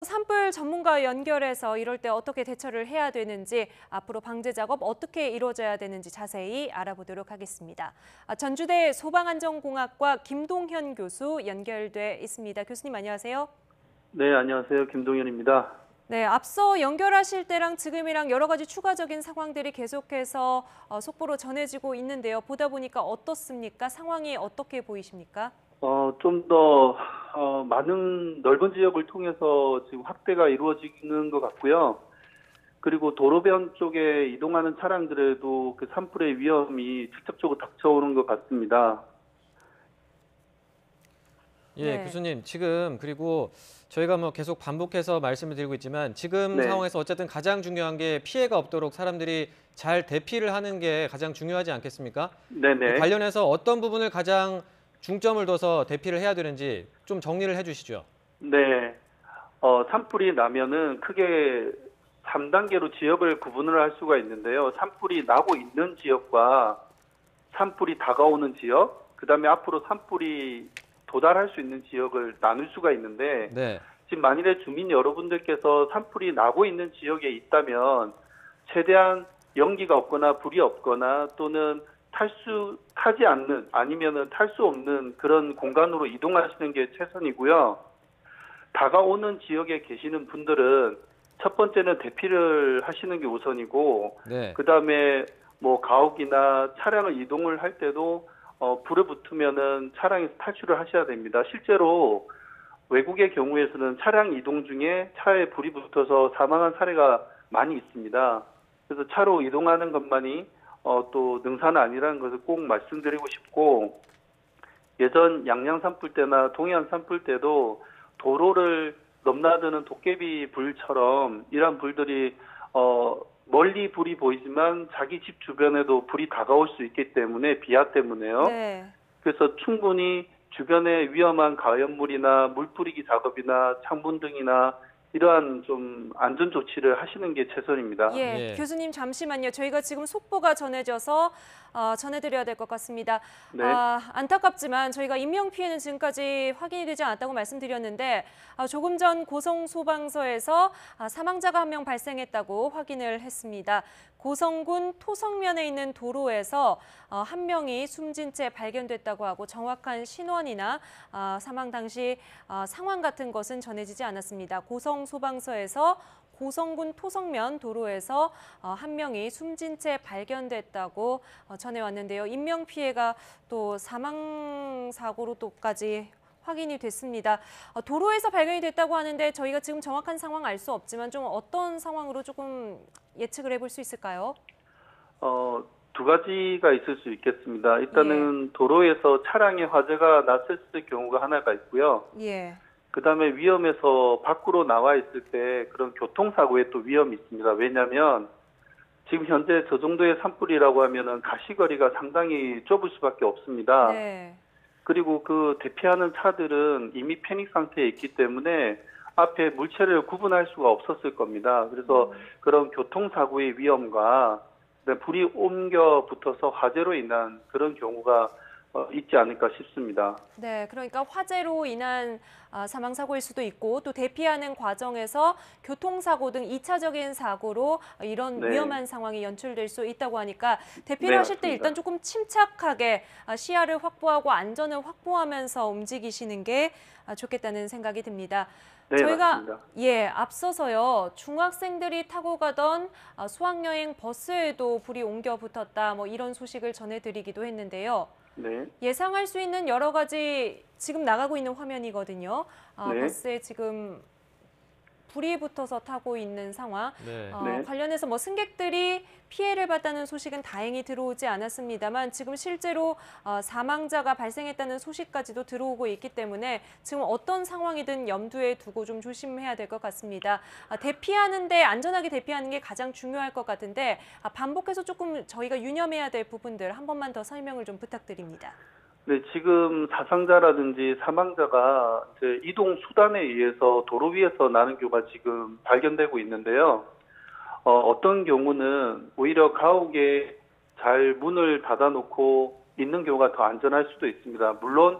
산불 전문가 연결해서 이럴 때 어떻게 대처를 해야 되는지, 앞으로 방제 작업 어떻게 이루어져야 되는지 자세히 알아보도록 하겠습니다. 전주대 소방안전공학과 김동현 교수 연결돼 있습니다. 교수님 안녕하세요. 네, 안녕하세요. 김동현입니다. 네, 앞서 연결하실 때랑 지금이랑 여러 가지 추가적인 상황들이 계속해서 속보로 전해지고 있는데요. 보다 보니까 어떻습니까? 상황이 어떻게 보이십니까? 좀 더 많은 넓은 지역을 통해서 지금 확대가 이루어지는 것 같고요. 그리고 도로변 쪽에 이동하는 차량들에도 그 산불의 위험이 직접적으로 닥쳐오는 것 같습니다. 예, 네. 교수님, 지금 그리고 저희가 뭐 계속 반복해서 말씀을 드리고 있지만 지금 네. 상황에서 어쨌든 가장 중요한 게 피해가 없도록 사람들이 잘 대피를 하는 게 가장 중요하지 않겠습니까? 네네. 관련해서 어떤 부분을 가장 중점을 둬서 대피를 해야 되는지 좀 정리를 해주시죠. 네. 산불이 나면은 크게 3단계로 지역을 구분을 할 수가 있는데요. 산불이 나고 있는 지역과 산불이 다가오는 지역, 그다음에 앞으로 산불이 도달할 수 있는 지역을 나눌 수가 있는데, 네. 지금 만일에 주민 여러분들께서 산불이 나고 있는 지역에 있다면 최대한 연기가 없거나 불이 없거나 또는 타지 않는 아니면은 탈 수 없는 그런 공간으로 이동하시는 게 최선이고요. 다가오는 지역에 계시는 분들은 첫 번째는 대피를 하시는 게 우선이고, 네. 그다음에 뭐 가옥이나 차량을 이동을 할 때도 불에 붙으면은 차량에서 탈출을 하셔야 됩니다. 실제로 외국의 경우에서는 차량 이동 중에 차에 불이 붙어서 사망한 사례가 많이 있습니다. 그래서 차로 이동하는 것만이 또 능사는 아니라는 것을 꼭 말씀드리고 싶고, 예전 양양 산불 때나 동해안 산불 때도 도로를 넘나드는 도깨비 불처럼 이러한 불들이 멀리 불이 보이지만 자기 집 주변에도 불이 다가올 수 있기 때문에, 비아 때문에요. 네. 그래서 충분히 주변에 위험한 가연물이나 물 뿌리기 작업이나 창문 등이나 이러한 좀 안전 조치를 하시는 게 최선입니다. 예, 예. 교수님 잠시만요. 저희가 지금 속보가 전해져서 전해드려야 될 것 같습니다. 네. 안타깝지만 저희가 인명피해는 지금까지 확인이 되지 않았다고 말씀드렸는데, 조금 전 고성소방서에서 사망자가 1명 발생했다고 확인을 했습니다. 고성군 토성면에 있는 도로에서 1명이 숨진 채 발견됐다고 하고, 정확한 신원이나 사망 당시 상황 같은 것은 전해지지 않았습니다. 고성소방서에서 고성군 토성면 도로에서 1명이 숨진 채 발견됐다고 전해왔는데요. 인명피해가 또 사망사고로 또까지 확인이 됐습니다. 도로에서 발견이 됐다고 하는데 저희가 지금 정확한 상황 알 수 없지만 좀 어떤 상황으로 조금 예측을 해볼 수 있을까요? 두 가지가 있을 수 있겠습니다. 일단은 도로에서 차량에 화재가 났을 경우가 하나가 있고요. 예. 그다음에 위험에서 밖으로 나와 있을 때 그런 교통사고에 또 위험이 있습니다. 왜냐하면 지금 현재 저 정도의 산불이라고 하면은 가시거리가 상당히 좁을 수밖에 없습니다. 네. 그리고 그 대피하는 차들은 이미 패닉 상태에 있기 때문에 앞에 물체를 구분할 수가 없었을 겁니다. 그래서 그런 교통사고의 위험과 불이 옮겨 붙어서 화재로 인한 그런 경우가 있지 않을까 싶습니다. 네, 그러니까 화재로 인한 사망사고일 수도 있고, 또 대피하는 과정에서 교통사고 등 2차적인 사고로 이런 네. 위험한 상황이 연출될 수 있다고 하니까 대피를 네, 하실 때 맞습니다. 일단 조금 침착하게 시야를 확보하고 안전을 확보하면서 움직이시는 게 좋겠다는 생각이 듭니다. 네, 저희가 맞습니다. 앞서서요, 중학생들이 타고 가던 수학여행 버스에도 불이 옮겨 붙었다, 뭐 이런 소식을 전해드리기도 했는데요. 네. 예상할 수 있는 여러 가지, 지금 나가고 있는 화면이거든요. 네. 버스에 지금 불이 붙어서 타고 있는 상황. 네. 네. 관련해서 뭐 승객들이 피해를 봤다는 소식은 다행히 들어오지 않았습니다만, 지금 실제로 사망자가 발생했다는 소식까지도 들어오고 있기 때문에 지금 어떤 상황이든 염두에 두고 좀 조심해야 될 것 같습니다. 대피하는데 안전하게 대피하는 게 가장 중요할 것 같은데, 반복해서 조금 저희가 유념해야 될 부분들 한 번만 더 설명을 좀 부탁드립니다. 네, 지금 사상자라든지 사망자가 이제 이동 수단에 의해서 도로 위에서 나는 경우가 지금 발견되고 있는데요. 어떤 경우는 오히려 가옥에 잘 문을 닫아놓고 있는 경우가 더 안전할 수도 있습니다. 물론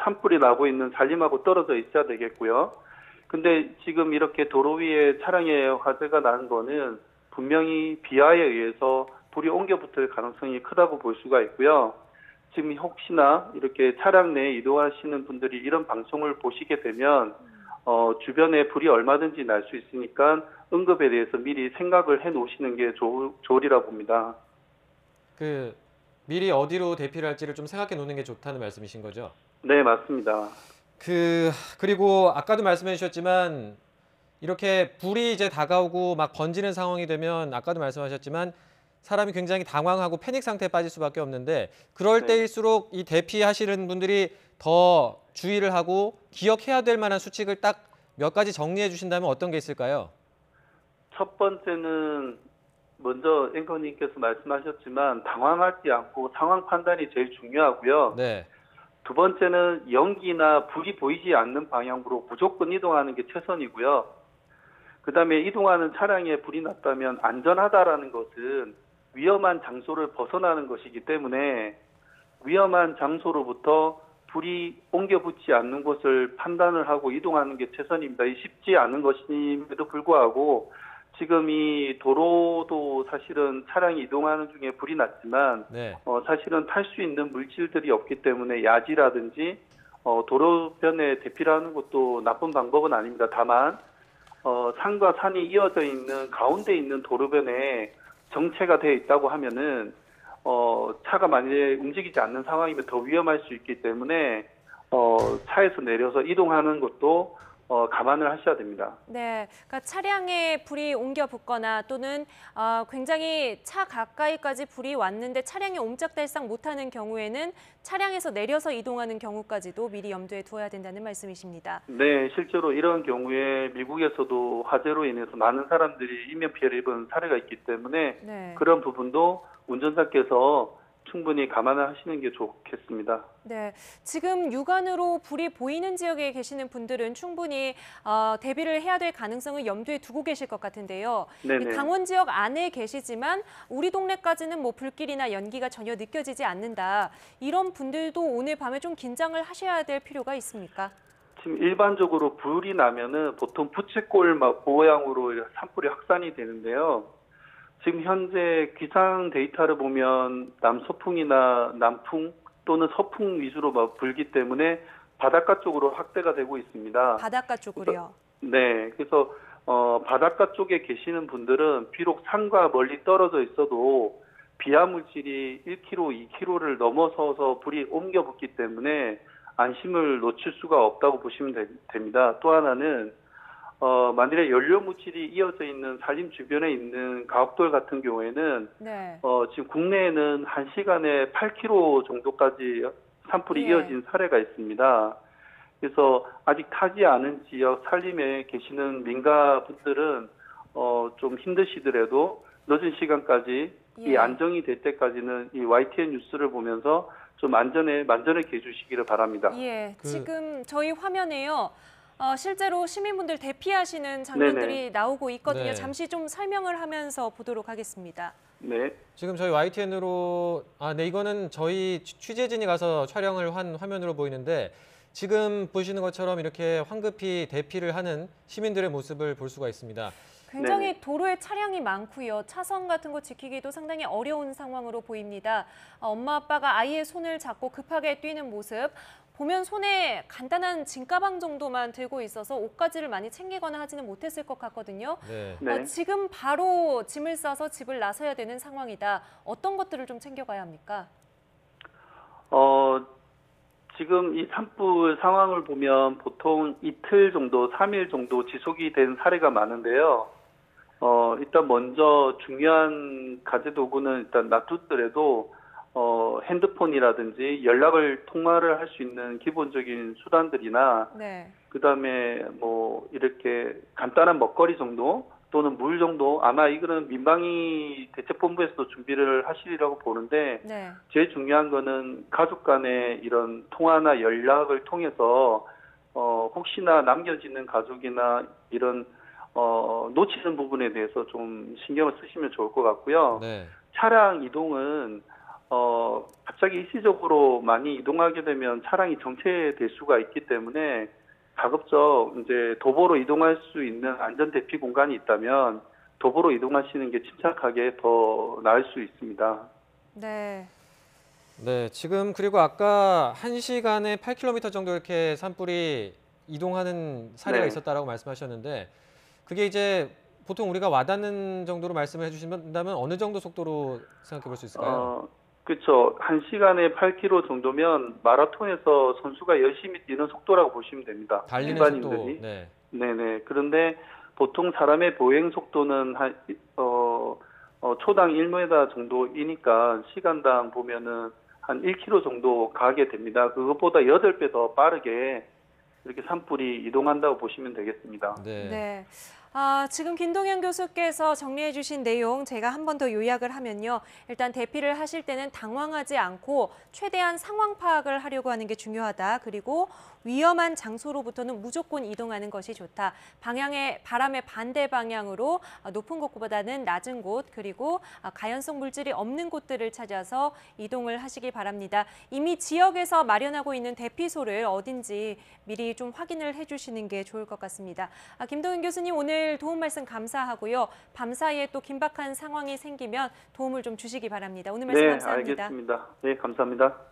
산불이 나고 있는 산림하고 떨어져 있어야 되겠고요. 근데 지금 이렇게 도로 위에 차량에 화재가 나는 거는 분명히 비와에 의해서 불이 옮겨 붙을 가능성이 크다고 볼 수가 있고요. 지금 혹시나 이렇게 차량 내에 이동하시는 분들이 이런 방송을 보시게 되면 주변에 불이 얼마든지 날 수 있으니까 응급에 대해서 미리 생각을 해 놓으시는 게 좋으리라 봅니다. 그 미리 어디로 대피를 할지를 좀 생각해 놓는 게 좋다는 말씀이신 거죠? 네, 맞습니다. 그리고 아까도 말씀해 주셨지만 이렇게 불이 이제 다가오고 막 번지는 상황이 되면 아까도 말씀하셨지만 사람이 굉장히 당황하고 패닉 상태에 빠질 수밖에 없는데 그럴 네. 때일수록 이 대피하시는 분들이 더 주의를 하고 기억해야 될 만한 수칙을 딱 몇 가지 정리해 주신다면 어떤 게 있을까요? 첫 번째는 먼저 앵커님께서 말씀하셨지만 당황하지 않고 상황 판단이 제일 중요하고요. 네. 두 번째는 연기나 불이 보이지 않는 방향으로 무조건 이동하는 게 최선이고요. 그다음에 이동하는 차량에 불이 났다면 안전하다라는 것은 위험한 장소를 벗어나는 것이기 때문에 위험한 장소로부터 불이 옮겨 붙지 않는 곳을 판단을 하고 이동하는 게 최선입니다. 이 쉽지 않은 것임에도 불구하고 지금 이 도로도 사실은 차량이 이동하는 중에 불이 났지만 네. 사실은 탈 수 있는 물질들이 없기 때문에 야지라든지 도로변에 대피를 하는 것도 나쁜 방법은 아닙니다. 다만 산과 산이 이어져 있는 가운데 있는 도로변에 정체가 되어 있다고 하면은 차가 만약에 움직이지 않는 상황이면 더 위험할 수 있기 때문에 차에서 내려서 이동하는 것도 감안을 하셔야 됩니다. 네, 그러니까 차량에 불이 옮겨 붙거나 또는 굉장히 차 가까이까지 불이 왔는데 차량이 옴짝달싹 못하는 경우에는 차량에서 내려서 이동하는 경우까지도 미리 염두에 두어야 된다는 말씀이십니다. 네, 실제로 이런 경우에 미국에서도 화재로 인해서 많은 사람들이 인명 피해를 입은 사례가 있기 때문에 네. 그런 부분도 운전자께서 충분히 감안을 하시는 게 좋겠습니다. 네, 지금 육안으로 불이 보이는 지역에 계시는 분들은 충분히 대비를 해야 될 가능성을 염두에 두고 계실 것 같은데요. 네네. 강원 지역 안에 계시지만 우리 동네까지는 뭐 불길이나 연기가 전혀 느껴지지 않는다. 이런 분들도 오늘 밤에 좀 긴장을 하셔야 될 필요가 있습니까? 지금 일반적으로 불이 나면은 보통 부채꼴 모양으로 산불이 확산이 되는데요. 지금 현재 기상 데이터를 보면 남서풍이나 남풍 또는 서풍 위주로 불기 때문에 바닷가 쪽으로 확대가 되고 있습니다. 바닷가 쪽으로요. 네, 그래서 바닷가 쪽에 계시는 분들은 비록 산과 멀리 떨어져 있어도 비화 물질이 1km, 2km를 넘어서서 불이 옮겨 붙기 때문에 안심을 놓칠 수가 없다고 보시면 됩니다. 또 하나는 만일에 연료 물질이 이어져 있는 산림 주변에 있는 가옥돌 같은 경우에는 네. 지금 국내에는 1시간에 8km 정도까지 산불이 예. 이어진 사례가 있습니다. 그래서 아직 타지 않은 지역 산림에 계시는 민가분들은 좀 힘드시더라도 늦은 시간까지 이 예. 안정이 될 때까지는 이 YTN 뉴스를 보면서 좀 만전하게 해주시기를 바랍니다. 예, 지금 저희 화면에요. 실제로 시민분들 대피하시는 장면들이 네네. 나오고 있거든요. 네. 잠시 좀 설명을 하면서 보도록 하겠습니다. 네. 지금 저희 YTN으로 네, 이거는 저희 취재진이 가서 촬영을 한 화면으로 보이는데 지금 보시는 것처럼 이렇게 황급히 대피를 하는 시민들의 모습을 볼 수가 있습니다. 굉장히 네네. 도로에 차량이 많고요. 차선 같은 거 지키기도 상당히 어려운 상황으로 보입니다. 엄마 아빠가 아이의 손을 잡고 급하게 뛰는 모습. 보면 손에 간단한 짐가방 정도만 들고 있어서 옷가지를 많이 챙기거나 하지는 못했을 것 같거든요. 네. 네. 지금 바로 짐을 싸서 집을 나서야 되는 상황이다. 어떤 것들을 좀 챙겨가야 합니까? 지금 이 산불 상황을 보면 보통 이틀 정도, 3일 정도 지속이 된 사례가 많은데요. 일단 먼저 중요한 가재도구는 일단 놔두더라도 핸드폰이라든지 통화를 할 수 있는 기본적인 수단들이나 네. 그다음에 뭐 이렇게 간단한 먹거리 정도 또는 물 정도 아마 이거는 민방위 대책본부에서도 준비를 하시리라고 보는데 네. 제일 중요한 거는 가족 간의 이런 통화나 연락을 통해서 혹시나 남겨지는 가족이나 이런 놓치는 부분에 대해서 좀 신경을 쓰시면 좋을 것 같고요. 네. 차량 이동은 갑자기 일시적으로 많이 이동하게 되면 차량이 정체될 수가 있기 때문에 가급적 이제 도보로 이동할 수 있는 안전 대피 공간이 있다면 도보로 이동하시는 게 침착하게 더 나을 수 있습니다. 네. 네, 지금 그리고 아까 1시간에 8km 정도 이렇게 산불이 이동하는 사례가 네. 있었다라고 말씀하셨는데 그게 이제 보통 우리가 와닿는 정도로 말씀을 해주신다면 어느 정도 속도로 생각해 볼 수 있을까요? 그렇죠. 1시간에 8km 정도면 마라톤에서 선수가 열심히 뛰는 속도라고 보시면 됩니다. 달리는 일반인들이. 속도. 네. 네네. 그런데 보통 사람의 보행 속도는 초당 1m 정도이니까 시간당 보면은 한 1km 정도 가게 됩니다. 그것보다 8배 더 빠르게 이렇게 산불이 이동한다고 보시면 되겠습니다. 네. 네. 지금 김동현 교수께서 정리해 주신 내용 제가 한 번 더 요약을 하면요. 일단 대피를 하실 때는 당황하지 않고 최대한 상황 파악을 하려고 하는 게 중요하다. 그리고 위험한 장소로부터는 무조건 이동하는 것이 좋다. 바람의 반대 방향으로 높은 곳보다는 낮은 곳 그리고 가연성 물질이 없는 곳들을 찾아서 이동을 하시기 바랍니다. 이미 지역에서 마련하고 있는 대피소를 어딘지 미리 좀 확인을 해주시는 게 좋을 것 같습니다. 김동현 교수님 오늘 도움 말씀 감사하고요. 밤사이에 또 긴박한 상황이 생기면 도움을 좀 주시기 바랍니다. 오늘 말씀 네, 감사합니다. 알겠습니다. 네, 감사합니다.